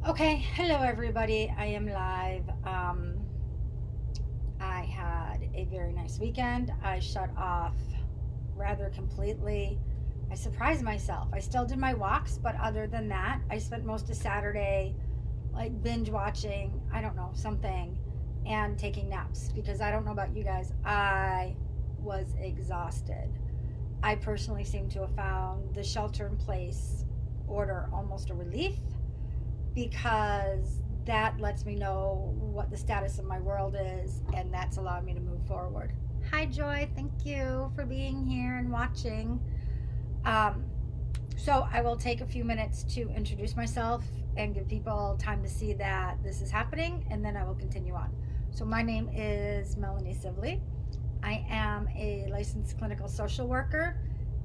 Okay, hello everybody. I am live. I had a very nice weekend. I shut off rather completely. I surprised myself. I still did my walks, but other than that, I spent most of Saturday like binge watching, I don't know, something and taking naps because I don't know about you guys. I was exhausted. I personally seem to have found the shelter in place order almost a relief because that lets me know what the status of my world is, and that's allowed me to move forward. Hi, Joy. Thank you for being here and watching. Um, so, I will take a few minutes to introduce myself and give people time to see that this is happening, and then I will continue on. So, my name is Melanie Sibley. I am a licensed clinical social worker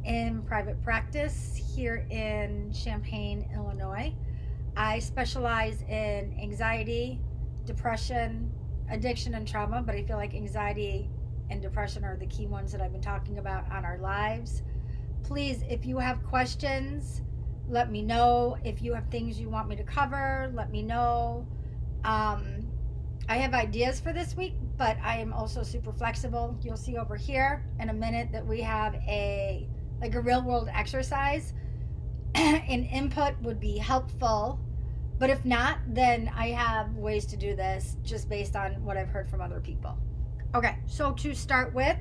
in private practice here in Champaign, Illinois. I specialize in anxiety, depression, addiction, and trauma, but I feel like anxiety and depression are the key ones that I've been talking about on our lives. Please, if you have questions, let me know. If you have things you want me to cover, let me know. Um, I have ideas for this week, but I am also super flexible. You'll see over here in a minute that we have a real world exercise. An input would be helpful, but if not, then I have ways to do this just based on what I've heard from other people. Okay, so to start with,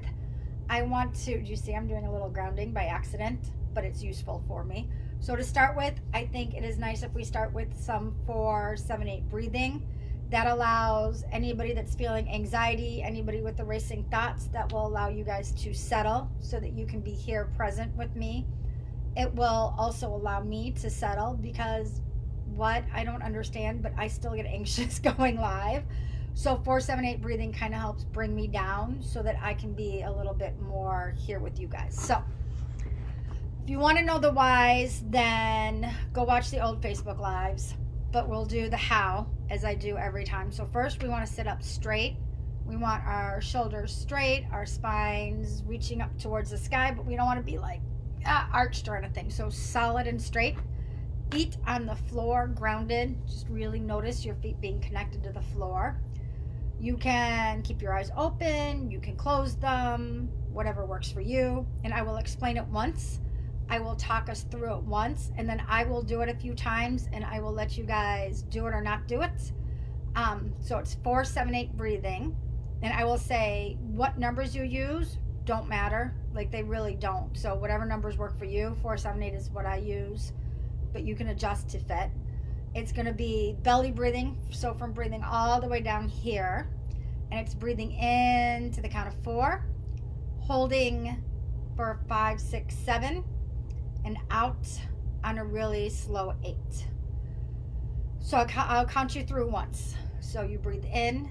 I want to, you see, I'm doing a little grounding by accident, but it's useful for me. So to start with, I think it is nice if we start with some 4-7-8 breathing. That allows anybody that's feeling anxiety, anybody with the racing thoughts, that will allow you guys to settle so that you can be here present with me. It will also allow me to settle because what I don't understand, but I still get anxious going live. So 4-7-8 breathing kind of helps bring me down so that I can be a little bit more here with you guys. So if you want to know the whys, then go watch the old Facebook lives. But we'll do the how as I do every time. So first we want to sit up straight. We want our shoulders straight, our spines reaching up towards the sky, but we don't want to be like arched or anything. So solid and straight. Feet on the floor, grounded. Just really notice your feet being connected to the floor. You can keep your eyes open, you can close them, whatever works for you. And I will explain it once. I will talk us through it once, and then I will do it a few times, and I will let you guys do it or not do it. So it's 4-7-8 breathing. And I will say what numbers you use don't matter. Like they really don't. So whatever numbers work for you, 4-7-8 is what I use, but you can adjust to fit. It's going to be belly breathing, so from breathing all the way down here, and it's breathing in to the count of 4, holding for 5, 6, 7, and out on a really slow 8. So I'll count you through once. So you breathe in,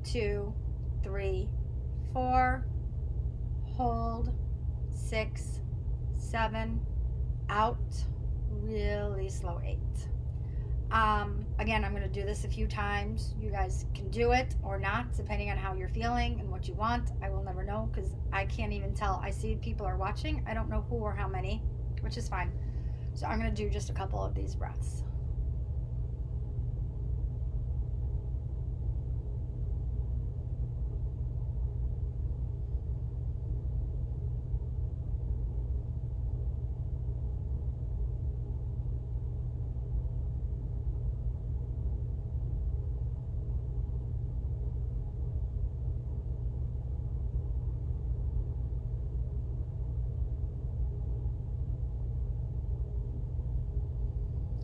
2, 3, 4, hold, 6, 7, out, really slow 8. Again, I'm going to do this a few times. You guys can do it or not, depending on how you're feeling and what you want. I will never know because I can't even tell. I see people are watching. I don't know who or how many, which is fine. So I'm going to do just a couple of these breaths.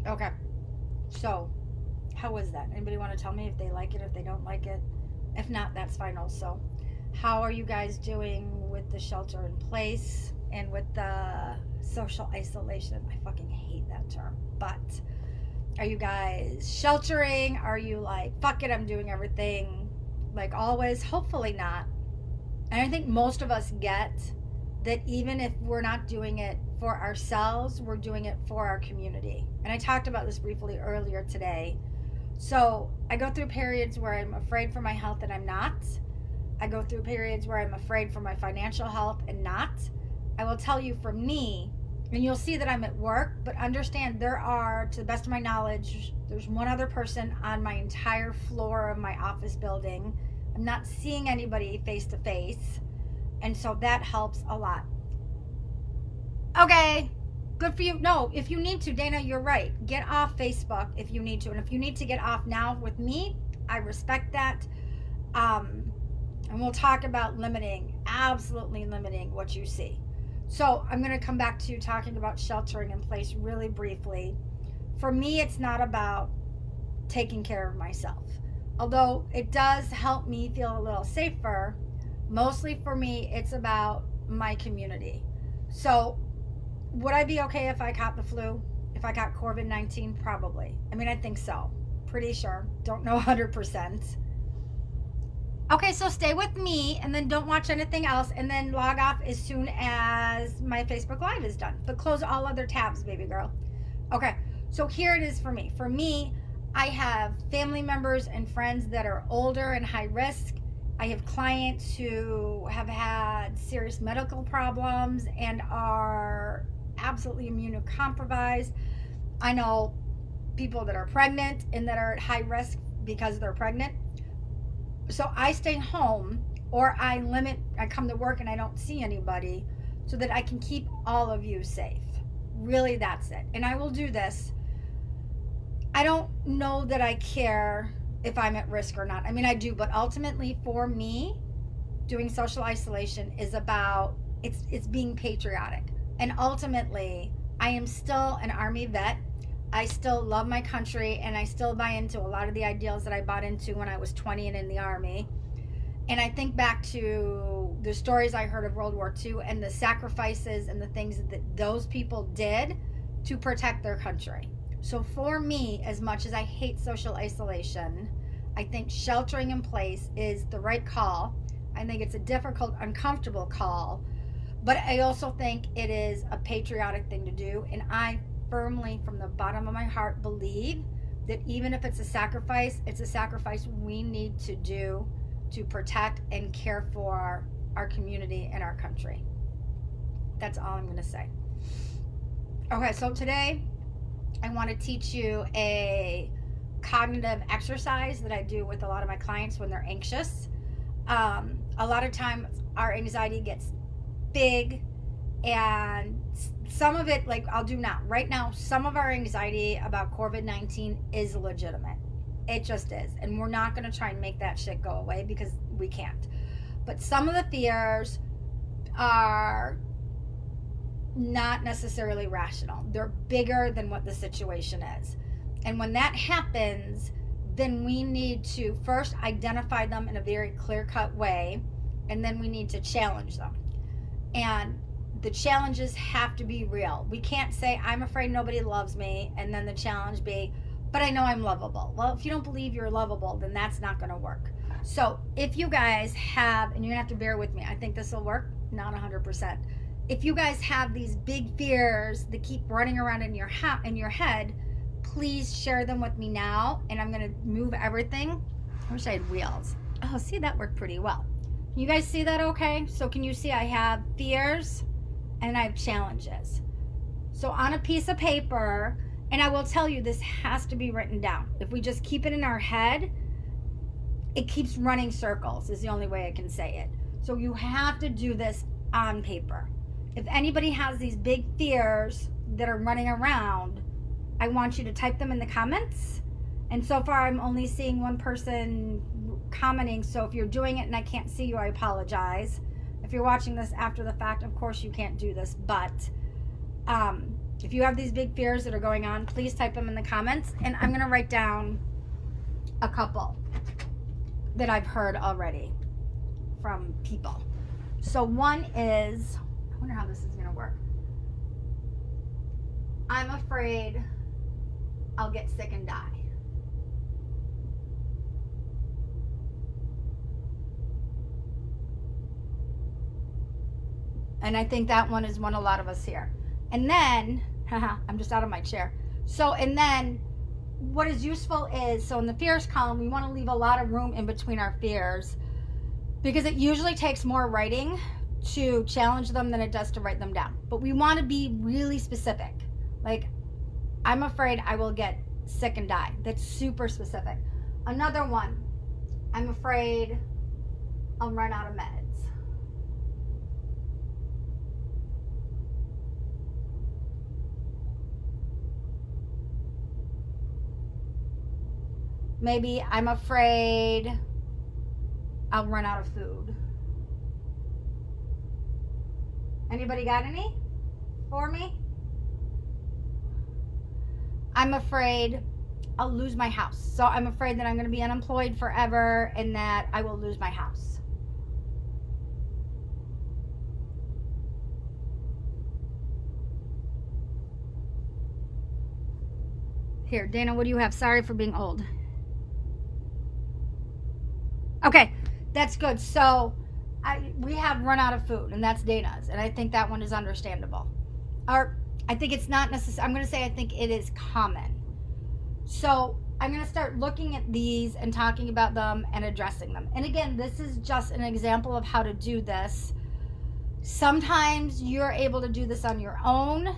Okay. So, how was that? Anybody want to tell me if they like it, if they don't like it? If not, that's fine also. How are you guys doing with the shelter in place and with the social isolation? I fucking hate that term. But are you guys sheltering? Are you like, fuck it, I'm doing everything like always? Hopefully not. And I think most of us get that even if we're not doing it for ourselves, we're doing it for our community. And I talked about this briefly earlier today. So I go through periods where I'm afraid for my health and I'm not. I go through periods where I'm afraid for my financial health and not. I will tell you, for me, and you'll see that I'm at work, but understand there are, to the best of my knowledge, there's one other person on my entire floor of my office building. I'm not seeing anybody face to face, and so that helps a lot. Okay, good for you. No, if you need to, Dana, you're right. Get off Facebook if you need to, and if you need to get off now with me, I respect that. And we'll talk about absolutely limiting what you see. So I'm going to come back to talking about sheltering in place really briefly. For me, it's not about taking care of myself, although it does help me feel a little safer. Mostly for me, it's about my community. So would I be okay if I caught the flu? If I got COVID-19? Probably. I mean, I think so. Pretty sure. Don't know 100%. Okay, so stay with me and then don't watch anything else, and then log off as soon as my Facebook Live is done. But close all other tabs, baby girl. Okay, so here it is for me. For me, I have family members and friends that are older and high risk. I have clients who have had serious medical problems and are absolutely immunocompromised. I know people that are pregnant and that are at high risk because they're pregnant. So I stay home, or I come to work and I don't see anybody so that I can keep all of you safe. Really, that's it. And I will do this. I don't know that I care if I'm at risk or not. I mean, I do, but ultimately for me, doing social isolation is about, it's being patriotic. And ultimately, I am still an Army vet. I still love my country, and I still buy into a lot of the ideals that I bought into when I was 20 and in the Army. And I think back to the stories I heard of World War II and the sacrifices and the things that those people did to protect their country. So for me, as much as I hate social isolation, I think sheltering in place is the right call. I think it's a difficult, uncomfortable call, but I also think it is a patriotic thing to do. And I firmly, from the bottom of my heart, believe that even if it's a sacrifice we need to do to protect and care for our community and our country. That's all I'm going to say. Okay, so today I want to teach you a cognitive exercise that I do with a lot of my clients when they're anxious. A lot of times our anxiety gets big, and some of it, like I'll do now, right now, some of our anxiety about COVID-19 is legitimate. It just is. And we're not going to try and make that shit go away because we can't. But some of the fears are not necessarily rational. They're bigger than what the situation is. And when that happens, then we need to first identify them in a very clear-cut way, and then we need to challenge them. And the challenges have to be real. We can't say, I'm afraid nobody loves me, and then the challenge be, but I know I'm lovable. Well, if you don't believe you're lovable, then that's not going to work. So if you guys have, and you're going to have to bear with me, I think this will work, not 100%. If you guys have these big fears that keep running around in your head, please share them with me now, and I'm going to move everything. I wish I had wheels. Oh, see, that worked pretty well. Can you guys see that okay? So can you see I have fears and I have challenges. So on a piece of paper, and I will tell you, this has to be written down. If we just keep it in our head, it keeps running circles, is the only way I can say it. So you have to do this on paper. If anybody has these big fears that are running around, I want you to type them in the comments. And so far, I'm only seeing one person commenting. So if you're doing it and I can't see you, I apologize. If you're watching this after the fact, of course you can't do this. But if you have these big fears that are going on, please type them in the comments. And I'm going to write down a couple that I've heard already from people. So one is, I wonder how this is going to work. I'm afraid I'll get sick and die. And I think that one is one a lot of us hear. And then, I'm just out of my chair. So, and then what is useful is, so in the fears column, we want to leave a lot of room in between our fears, because it usually takes more writing to challenge them than it does to write them down. But we want to be really specific. Like, I'm afraid I will get sick and die. That's super specific. Another one, I'm afraid I'll run out of meds. Maybe I'm afraid I'll run out of food. Anybody got any for me? I'm afraid I'll lose my house. So I'm afraid that I'm going to be unemployed forever and that I will lose my house. Here, Dana, what do you have? Sorry for being old. Okay, that's good. So we have run out of food, and that's Dana's, and I think that one is understandable. Or I think it's not necessary. I'm going to say I think it is common. So I'm going to start looking at these and talking about them and addressing them. And again, this is just an example of how to do this. Sometimes you're able to do this on your own.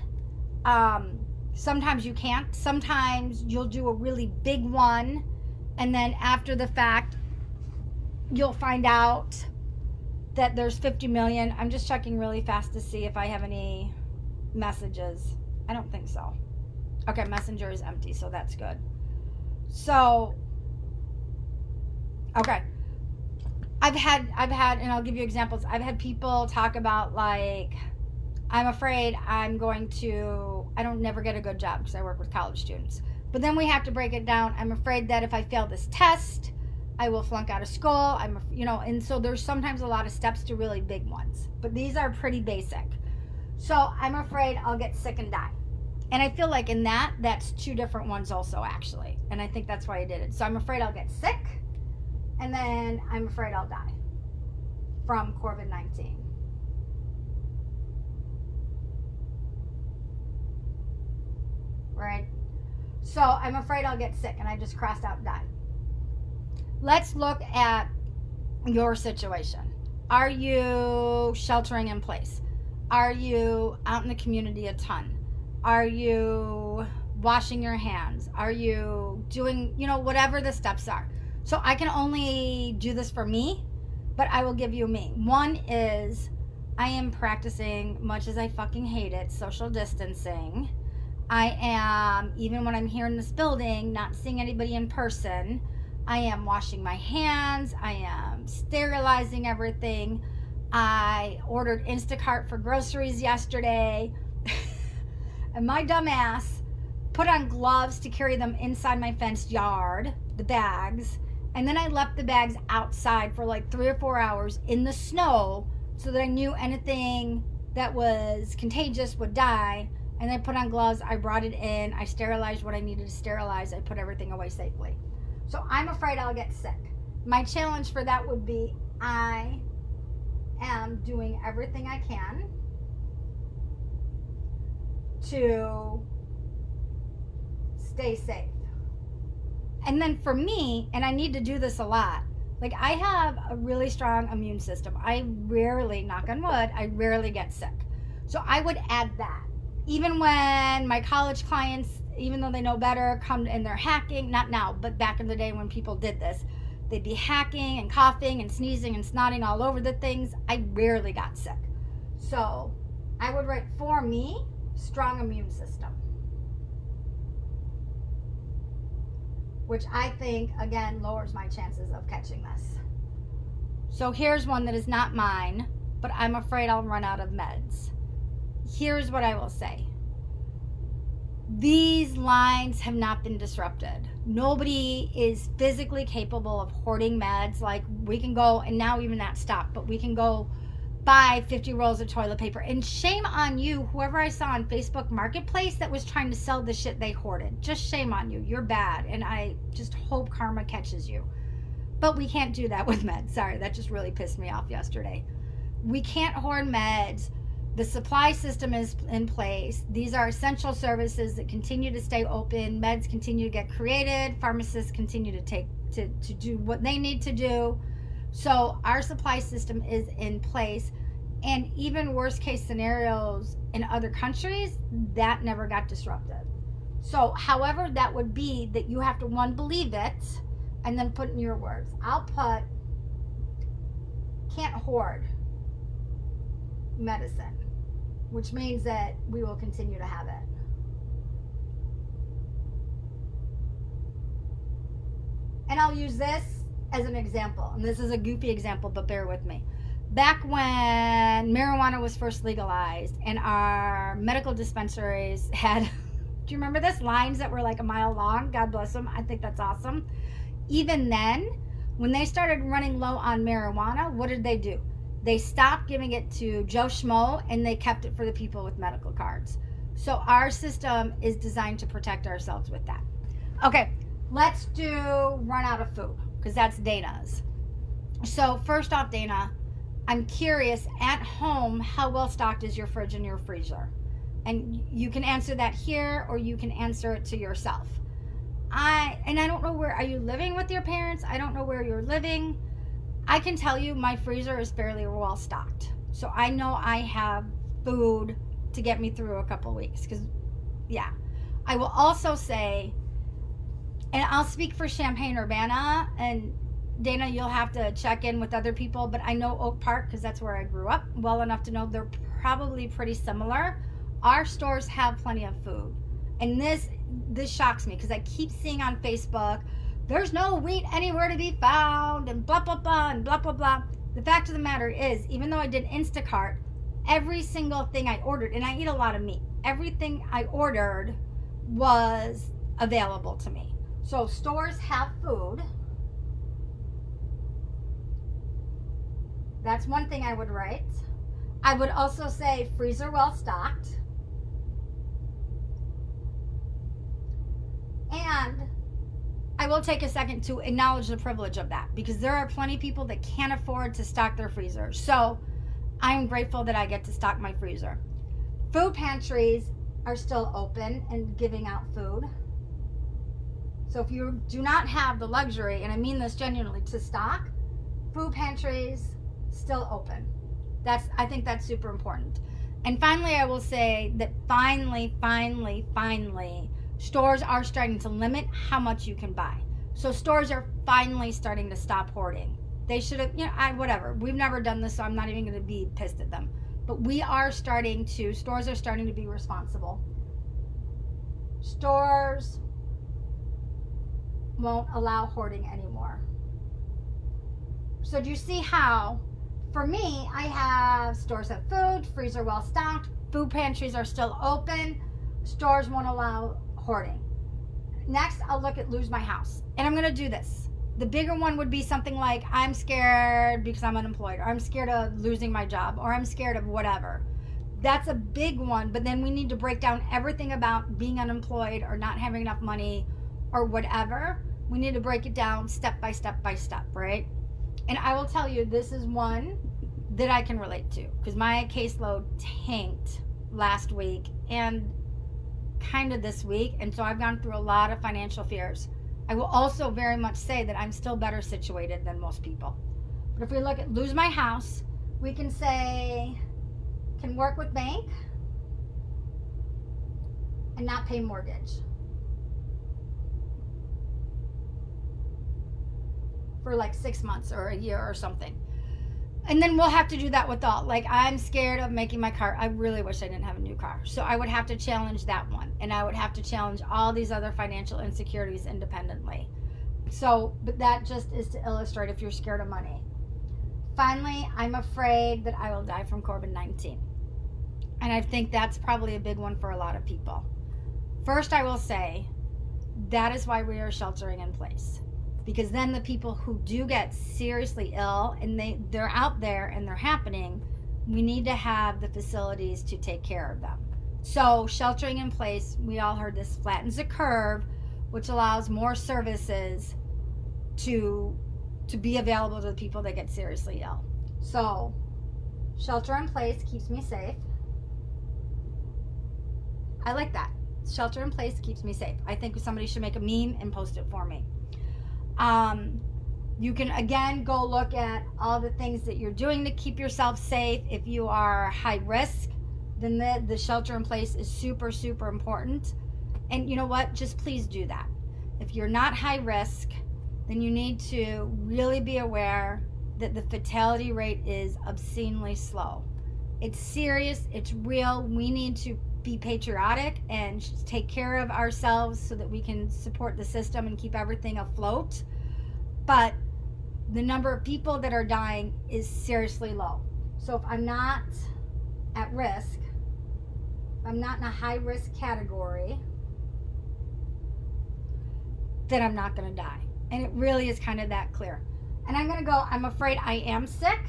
Sometimes you can't. Sometimes you'll do a really big one, and then after the fact, you'll find out that there's 50 million. I'm just checking really fast to see if I have any messages. I don't think so. Okay, Messenger is empty, so that's good. So, okay. I've had, and I'll give you examples. I've had people talk about, like, I'm afraid I don't never get a good job because I work with college students. But then we have to break it down. I'm afraid that if I fail this test, I will flunk out of school. And so there's sometimes a lot of steps to really big ones. But these are pretty basic. So I'm afraid I'll get sick and die. And I feel like in that's two different ones also, actually. And I think that's why I did it. So I'm afraid I'll get sick. And then I'm afraid I'll die from COVID-19. Right? So I'm afraid I'll get sick. And I just crossed out die. Let's look at your situation. Are you sheltering in place? Are you out in the community a ton? Are you washing your hands? Are you doing, whatever the steps are? So I can only do this for me, but I will give you me. One is I am practicing, much as I fucking hate it, social distancing. I am, even when I'm here in this building, not seeing anybody in person, I am washing my hands. I am sterilizing everything. I ordered Instacart for groceries yesterday. And my dumb ass put on gloves to carry them inside my fenced yard, the bags. And then I left the bags outside for like 3 or 4 hours in the snow so that I knew anything that was contagious would die. And I put on gloves. I brought it in. I sterilized what I needed to sterilize. I put everything away safely. So I'm afraid I'll get sick. My challenge for that would be I am doing everything I can to stay safe. And then for me, and I need to do this a lot, like I have a really strong immune system. I rarely, knock on wood, I rarely get sick. So I would add that. Even when my college clients, even though they know better, come and they're hacking, not now, but back in the day when people did this, they'd be hacking and coughing and sneezing and snotting all over the things. I rarely got sick. So I would write for me, strong immune system. Which I think, again, lowers my chances of catching this. So here's one that is not mine, but I'm afraid I'll run out of meds. Here's what I will say. These lines have not been disrupted. Nobody is physically capable of hoarding meds. Like we can go, and now even that stopped, but we can go buy 50 rolls of toilet paper. And shame on you, whoever I saw on Facebook Marketplace that was trying to sell the shit they hoarded. Just shame on you. You're bad. And I just hope karma catches you. But we can't do that with meds. Sorry, that just really pissed me off yesterday. We can't hoard meds. The supply system is in place. These are essential services that continue to stay open. Meds continue to get created. Pharmacists continue to do what they need to do. So our supply system is in place. And even worst case scenarios in other countries, that never got disrupted. So, however that would be, that you have to, one, believe it, and then put in your words. I'll put, can't hoard medicine, which means that we will continue to have it. And I'll use this as an example. And this is a goofy example, but bear with me. Back when marijuana was first legalized and our medical dispensaries had, do you remember this? Lines that were like a mile long. God bless them. I think that's awesome. Even then, when they started running low on marijuana, what did they do? They stopped giving it to Joe Schmo and they kept it for the people with medical cards. So our system is designed to protect ourselves with that. Okay, let's do run out of food, because that's Dana's. So first off, Dana, I'm curious, at home, how well stocked is your fridge and your freezer? And you can answer that here, or you can answer it to yourself. I don't know, where are you living with your parents? I don't know where you're living. I can tell you my freezer is fairly well stocked. So I know I have food to get me through a couple weeks, because yeah. I will also say, and I'll speak for Champaign-Urbana, and Dana, you'll have to check in with other people, but I know Oak Park, because that's where I grew up, well enough to know they're probably pretty similar. Our stores have plenty of food. And this shocks me, because I keep seeing on Facebook, there's no wheat anywhere to be found, and blah, blah, blah, and blah, blah, blah. The fact of the matter is, even though I did Instacart, every single thing I ordered, and I eat a lot of meat, everything I ordered was available to me. So stores have food. That's one thing I would write. I would also say freezer well stocked. And I will take a second to acknowledge the privilege of that, because there are plenty of people that can't afford to stock their freezer. So I'm grateful that I get to stock my freezer. Food pantries are still open and giving out food. So if you do not have the luxury, and I mean this genuinely, to stock, food pantries still open. I think that's super important. And finally, I will say that finally, stores are starting to limit how much you can buy. So stores are finally starting to stop hoarding. They should have, whatever. We've never done this, so I'm not even going to be pissed at them. But stores are starting to be responsible. Stores won't allow hoarding anymore. So do you see how, for me, I have stores have food, freezer well stocked, food pantries are still open, stores won't allow hoarding. Next, I'll look at lose my house. And I'm going to do this. The bigger one would be something like, I'm scared because I'm unemployed, or I'm scared of losing my job, or I'm scared of whatever. That's a big one, but then we need to break down everything about being unemployed or not having enough money or whatever. We need to break it down step by step by step, right? And I will tell you, this is one that I can relate to, because my caseload tanked last week and kind of this week, and so I've gone through a lot of financial fears. I will also very much say that I'm still better situated than most people. But if we look at lose my house, we can say, can work with bank and not pay mortgage for like 6 months or a year or something. And then we'll have to do that with all, like, I'm scared of making my car. I really wish I didn't have a new car. So I would have to challenge that one. And I would have to challenge all these other financial insecurities independently. So, but that just is to illustrate if you're scared of money. Finally, I'm afraid that I will die from COVID-19. And I think that's probably a big one for a lot of people. First, I will say, that is why we are sheltering in place. Because then the people who do get seriously ill and they're out there and they're happening, we need to have the facilities to take care of them. So sheltering in place, we all heard this, flattens the curve, which allows more services to be available to the people that get seriously ill. So shelter in place keeps me safe. I like that. Shelter in place keeps me safe. I think somebody should make a meme and post it for me. You can again go look at all the things that you're doing to keep yourself safe. If you are high risk, then the shelter in place is super, super important. And you know what? Just please do that. If you're not high risk, then you need to really be aware that the fatality rate is obscenely slow. It's serious, it's real. We need to be patriotic and take care of ourselves so that we can support the system and keep everything afloat. But the number of people that are dying is seriously low. So if I'm not at risk, I'm not in a high risk category, then I'm not going to die. And it really is kind of that clear. And I'm going to go, I'm afraid I am sick.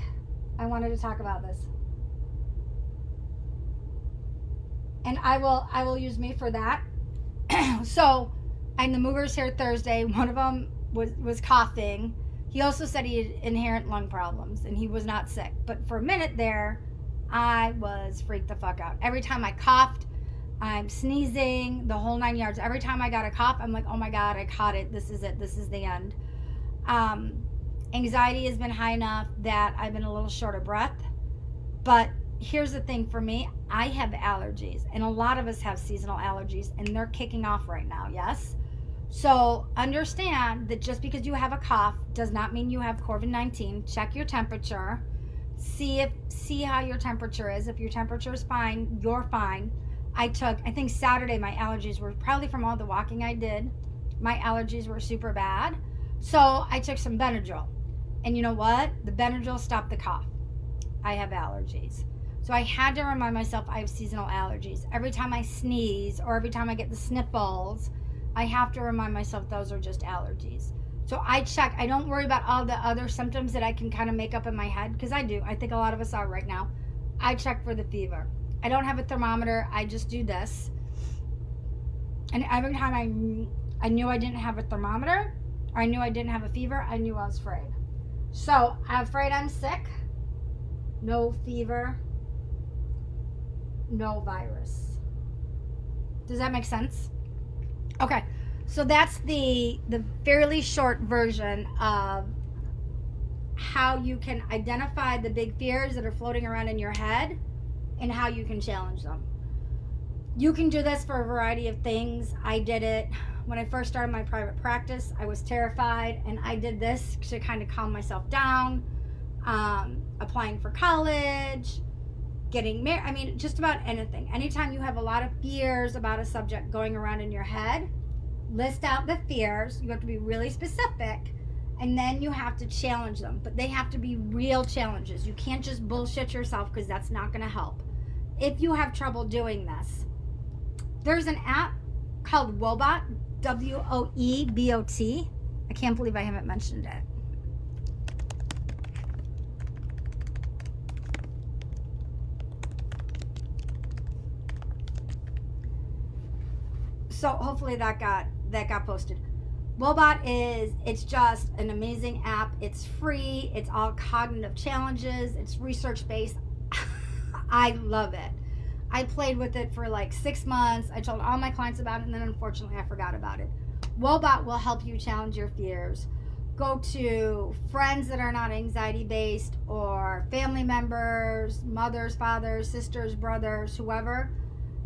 I wanted to talk about this. And I will use me for that. So, and the movers here Thursday, one of them was coughing. He also said he had inherent lung problems and he was not sick. But for a minute there, I was freaked the fuck out. Every time I coughed, I'm sneezing, the whole 9 yards. Every time I got a cough, I'm like, oh my God, I caught it. This is it. This is the end. Anxiety has been high enough that I've been a little short of breath. But here's the thing for me, I have allergies. And a lot of us have seasonal allergies and they're kicking off right now, yes? So understand that just because you have a cough does not mean you have COVID-19. Check your temperature. See how your temperature is. If your temperature is fine, you're fine. I think Saturday my allergies were probably from all the walking I did. My allergies were super bad. So I took some Benadryl. And you know what? The Benadryl stopped the cough. I have allergies. So I had to remind myself I have seasonal allergies. Every time I sneeze or every time I get the sniffles, I have to remind myself those are just allergies. So I check. I don't worry about all the other symptoms that I can kind of make up in my head, because I do. I think a lot of us are right now. I check for the fever. I don't have a thermometer. I just do this. And every time I knew I didn't have a thermometer or I knew I didn't have a fever, I knew I was afraid. So I'm afraid I'm sick. No fever. No virus. Does that make sense? Okay. So that's the fairly short version of how you can identify the big fears that are floating around in your head and how you can challenge them. You can do this for a variety of things. I did it when I first started my private practice. I was terrified, and I did this to kind of calm myself down. Applying for college, getting married. I mean, just about anything. Anytime you have a lot of fears about a subject going around in your head, list out the fears. You have to be really specific, and then you have to challenge them. But they have to be real challenges. You can't just bullshit yourself, because that's not going to help. If you have trouble doing this, there's an app called Woebot, Woebot. I can't believe I haven't mentioned it. So hopefully that got posted. Woebot it's just an amazing app. It's free. It's all cognitive challenges. It's research based. I love it. I played with it for like 6 months. I told all my clients about it, and then unfortunately I forgot about it. Woebot will help you challenge your fears. Go to friends that are not anxiety based, or family members, mothers, fathers, sisters, brothers, whoever.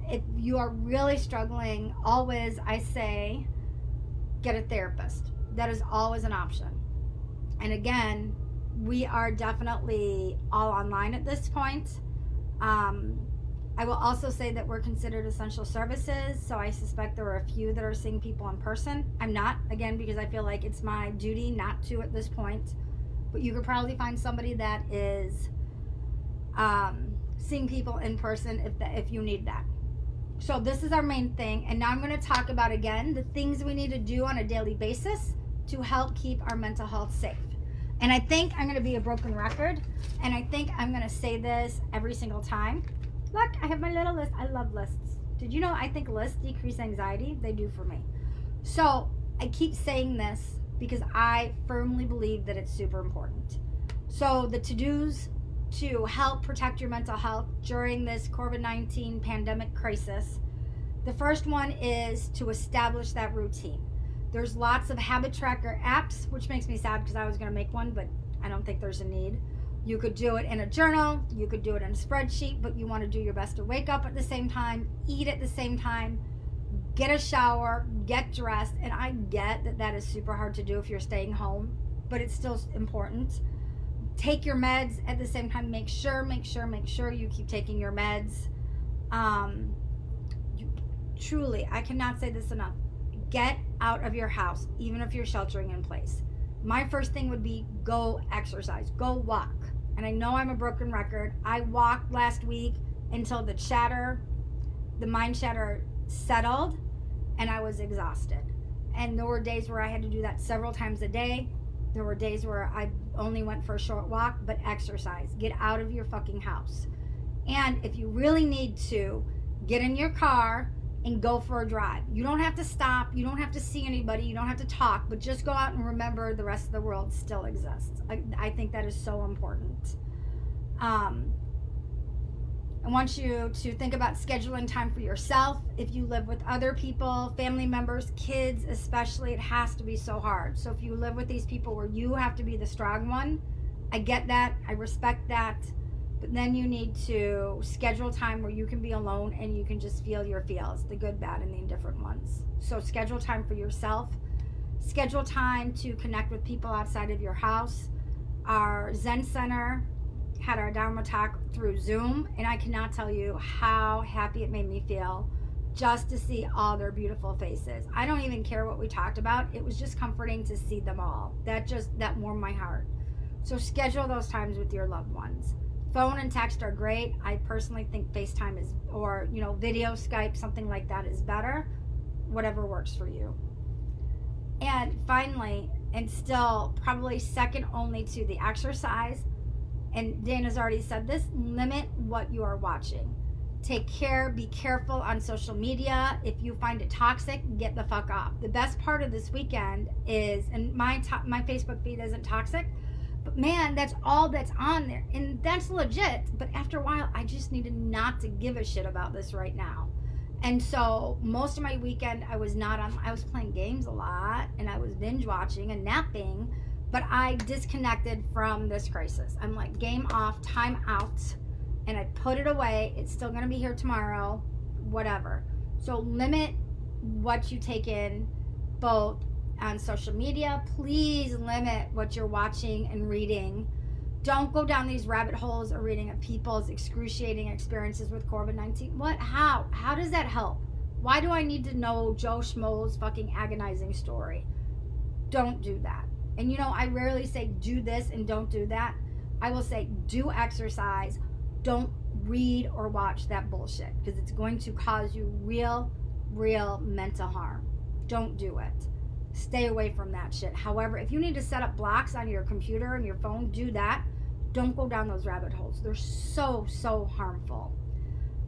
If you are really struggling, always, I say, get a therapist. That is always an option. And again, we are definitely all online at this point. I will also say that we're considered essential services, so I suspect there are a few that are seeing people in person. I'm not, again, because I feel like it's my duty not to at this point. But you could probably find somebody that is seeing people in person if you need that. So this is our main thing, and now I'm going to talk about, again, the things we need to do on a daily basis to help keep our mental health safe. And I think I'm going to be a broken record, and I think I'm going to say this every single time. Look, I have my little list. I love lists. Did you know I think lists decrease anxiety? They do for me. So I keep saying this because I firmly believe that it's super important. So the to-dos to help protect your mental health during this COVID-19 pandemic crisis, the first one is to establish that routine. There's lots of habit tracker apps, which makes me sad because I was going to make one, but I don't think there's a need. You could do it in a journal, you could do it in a spreadsheet, but you want to do your best to wake up at the same time, eat at the same time, get a shower, get dressed. And I get that that is super hard to do if you're staying home, but it's still important. Take your meds at the same time. Make sure you keep taking your meds. Truly, I cannot say this enough. Get out of your house, even if you're sheltering in place. My first thing would be go exercise, go walk. And I know I'm a broken record. I walked last week until the mind chatter settled, and I was exhausted. And there were days where I had to do that several times a day. There were days where I only went for a short walk, but exercise. Get out of your fucking house. And if you really need to, get in your car and go for a drive. You don't have to stop. You don't have to see anybody. You don't have to talk, but just go out and remember the rest of the world still exists. I think that is so important. I want you to think about scheduling time for yourself. If you live with other people, family members, kids especially, it has to be so hard. So if you live with these people where you have to be the strong one, I get that. I respect that. But then you need to schedule time where you can be alone and you can just feel your feels, the good, bad, and the indifferent ones. So schedule time for yourself. Schedule time to connect with people outside of your house. Our Zen Center had our Dharma talk through Zoom, and I cannot tell you how happy it made me feel just to see all their beautiful faces. I don't even care what we talked about. It was just comforting to see them all. That warmed my heart. So schedule those times with your loved ones. Phone and text are great. I personally think FaceTime is, or video, Skype, something like that is better. Whatever works for you. And finally, and still probably second only to the exercise, and Dana's already said this, limit what you are watching. Take care, be careful on social media. If you find it toxic, get the fuck off. The best part of this weekend is, and my Facebook feed isn't toxic, but man, that's all that's on there. And that's legit. But after a while, I just needed not to give a shit about this right now. And so most of my weekend, I was playing games a lot, and I was binge watching and napping, but I disconnected from this crisis. I'm like, game off, time out, and I put it away. It's still going to be here tomorrow, whatever. So limit what you take in, both on social media. Please limit what you're watching and reading. Don't go down these rabbit holes of reading of people's excruciating experiences with COVID-19. How does that help? Why do I need to know Joe Schmo's fucking agonizing story? Don't do that. And I rarely say do this and don't do that. I will say do exercise. Don't read or watch that bullshit, because it's going to cause you real mental harm. Don't do it. Stay away from that shit. However, if you need to set up blocks on your computer and your phone, do that. Don't go down those rabbit holes. They're so harmful.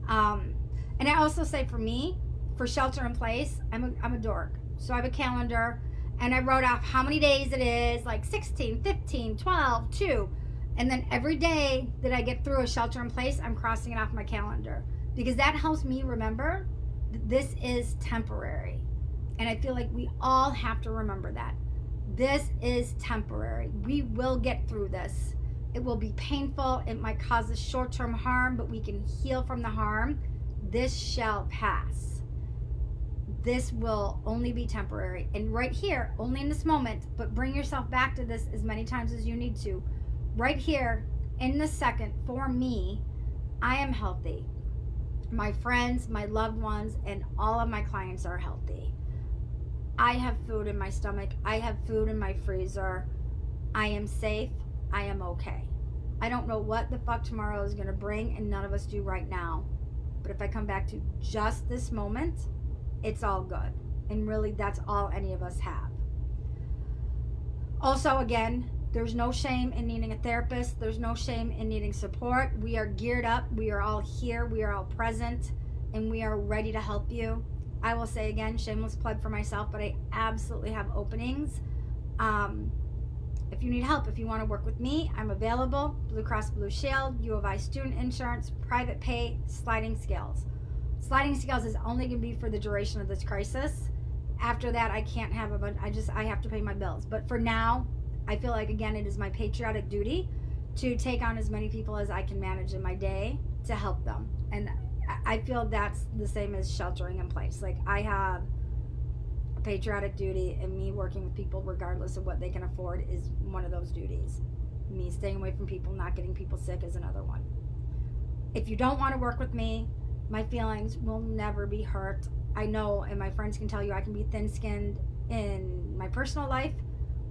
And I also say for me, for shelter in place, I'm a dork. So I have a calendar, and I wrote off how many days it is, like 16, 15, 12, 2. And then every day that I get through a shelter in place, I'm crossing it off my calendar, because that helps me remember that this is temporary. And I feel like we all have to remember that. This is temporary. We will get through this. It will be painful. It might cause us short-term harm, but we can heal from the harm. This shall pass. This will only be temporary. And right here, only in this moment, but bring yourself back to this as many times as you need to. Right here, in this second, for me, I am healthy. My friends, my loved ones, and all of my clients are healthy. I have food in my stomach. I have food in my freezer. I am safe. I am okay. I don't know what the fuck tomorrow is going to bring, and none of us do right now. But if I come back to just this moment, it's all good. And really, that's all any of us have. Also, again, there's no shame in needing a therapist. There's no shame in needing support. We are geared up. We are all here. We are all present. And we are ready to help you. I will say again, shameless plug for myself, but I absolutely have openings. If you need help, if you want to work with me, I'm available. Blue Cross Blue Shield, U of I student insurance, private pay, sliding scales. Sliding scales is only going to be for the duration of this crisis. After that, I can't have a bunch. I have to pay my bills. But for now, I feel like, again, it is my patriotic duty to take on as many people as I can manage in my day to help them. And I feel that's the same as sheltering in place. Like, I have a patriotic duty, and me working with people regardless of what they can afford is one of those duties. Me staying away from people, not getting people sick is another one. If you don't want to work with me, my feelings will never be hurt. I know, and my friends can tell you, I can be thin-skinned in my personal life.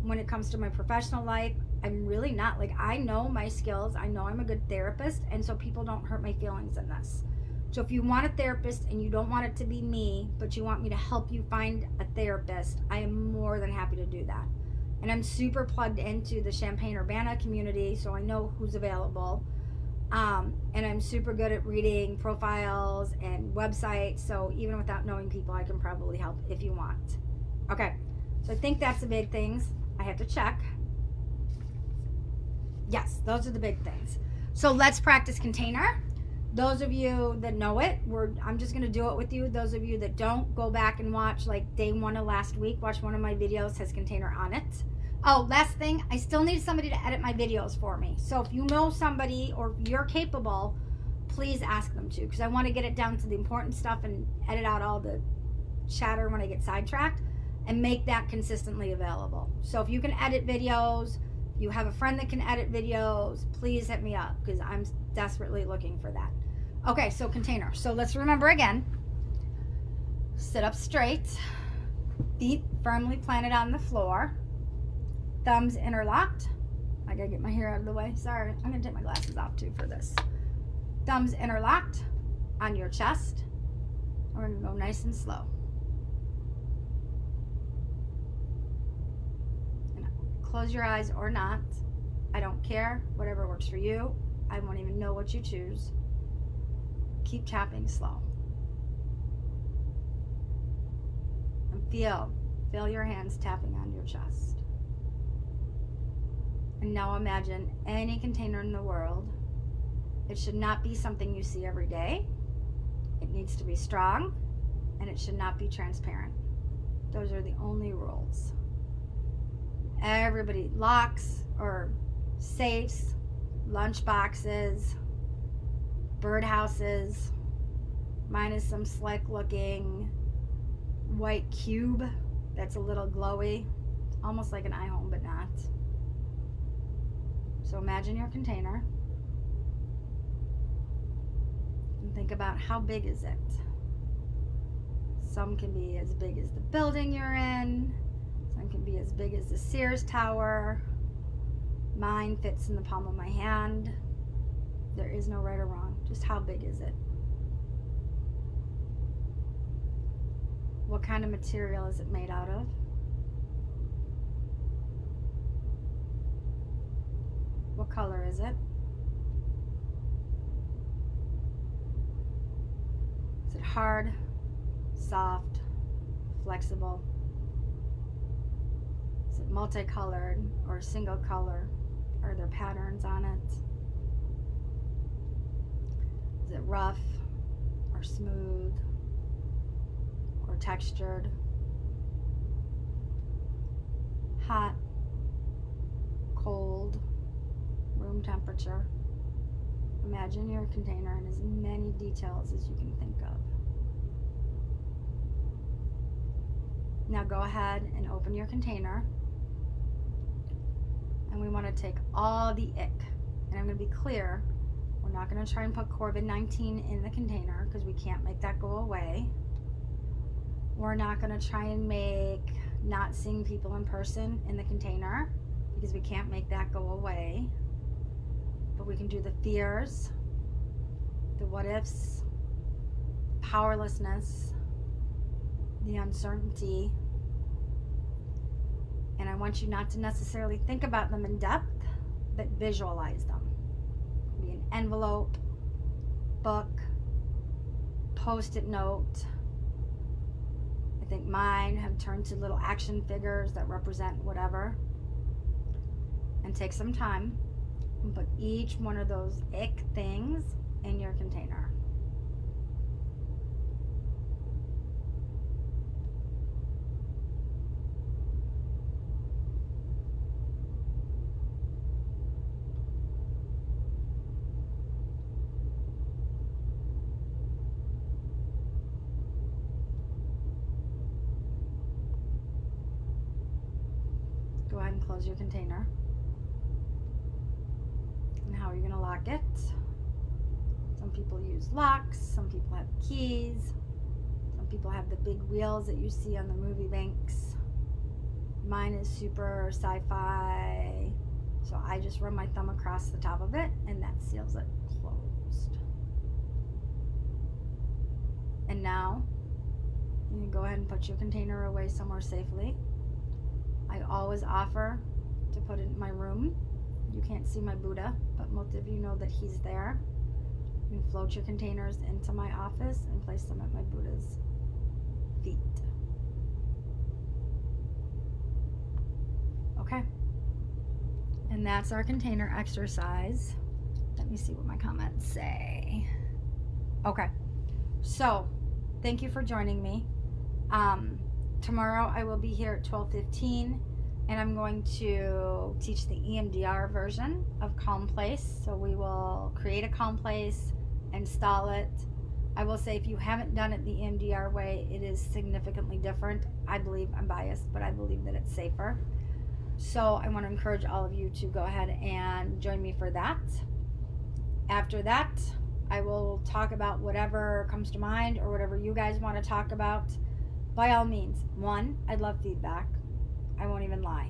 When it comes to my professional life, I'm really not. Like, I know my skills. I know I'm a good therapist, and so people don't hurt my feelings in this. So if you want a therapist and you don't want it to be me, but you want me to help you find a therapist, I am more than happy to do that. And I'm super plugged into the Champaign-Urbana community, so I know who's available. And I'm super good at reading profiles and websites, so even without knowing people, I can probably help if you want. Okay, so I think that's the big things. I have to check. Yes, those are the big things. So let's practice container. Those of you that know it, I'm just going to do it with you. Those of you that don't, go back and watch like day 1 of last week. Watch one of my videos, has container on it. Oh, last thing, I still need somebody to edit my videos for me. So if you know somebody or you're capable, please ask them to, because I want to get it down to the important stuff and edit out all the chatter when I get sidetracked and make that consistently available. So if you can edit videos, you have a friend that can edit videos, please hit me up, because I'm desperately looking for that. Okay, so container. So let's remember again. Sit up straight, feet firmly planted on the floor, thumbs interlocked. I gotta get my hair out of the way. Sorry, I'm gonna take my glasses off too for this. Thumbs interlocked on your chest. We're gonna go nice and slow. And close your eyes or not. I don't care, whatever works for you. I won't even know what you choose. Keep tapping slow. And feel your hands tapping on your chest. And now imagine any container in the world. It should not be something you see every day. It needs to be strong, and it should not be transparent. Those are the only rules. Everybody, locks or safes, lunch boxes, birdhouses. Mine is some slick looking white cube that's a little glowy, almost like an iHome, but not. So imagine your container and think about how big is it. Some can be as big as the building you're in. Some can be as big as the Sears Tower. Mine fits in the palm of my hand. There is no right or wrong. Just how big is it? What kind of material is it made out of? What color is it? Is it hard, soft, flexible? Is it multicolored or single color? Are there patterns on it? Is it rough or smooth or textured? Hot, cold, room temperature? Imagine your container in as many details as you can think of. Now go ahead and open your container. And we want to take all the ick. And I'm going to be clear, we're not going to try and put COVID-19 in the container because we can't make that go away. We're not going to try and make not seeing people in person in the container because we can't make that go away. But we can do the fears, the what ifs, powerlessness, the uncertainty. And I want you not to necessarily think about them in depth, but visualize them. It could be an envelope, book, post-it note. I think mine have turned to little action figures that represent whatever. And take some time and put each one of those ick things in your container. ahead and close your container. And how are you going to lock it? Some people use locks, some people have keys, some people have the big wheels that you see on the movie banks. Mine is super sci-fi, so I just run my thumb across the top of it and that seals it closed. And now you can go ahead and put your container away somewhere safely. I always offer to put it in my room. You can't see my Buddha, but most of you know that he's there. You can float your containers into my office and place them at my Buddha's feet. Okay. And that's our container exercise. Let me see what my comments say. Okay. So, thank you for joining me. Tomorrow I will be here at 12:15, and I'm going to teach the EMDR version of Calm Place. So we will create a Calm Place, install it. I will say, if you haven't done it the EMDR way, it is significantly different. I believe, I'm biased, but I believe that it's safer. So I want to encourage all of you to go ahead and join me for that. After that, I will talk about whatever comes to mind or whatever you guys want to talk about. By all means, 1, I'd love feedback. I won't even lie.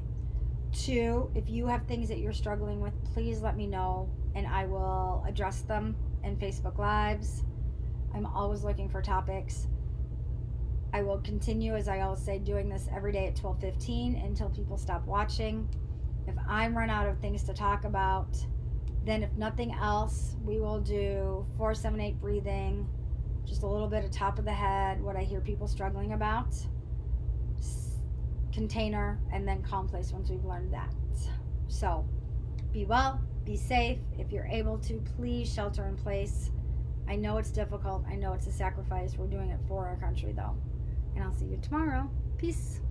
2, if you have things that you're struggling with, please let me know and I will address them in Facebook Lives. I'm always looking for topics. I will continue, as I always say, doing this every day at 12:15 until people stop watching. If I run out of things to talk about, then if nothing else, we will do 4-7-8 breathing, just a little bit of top of the head, what I hear people struggling about, container, and then Calm Place once we've learned that. So be well, be safe. If you're able to, please shelter in place. I know it's difficult. I know it's a sacrifice. We're doing it for our country, though. And I'll see you tomorrow. Peace.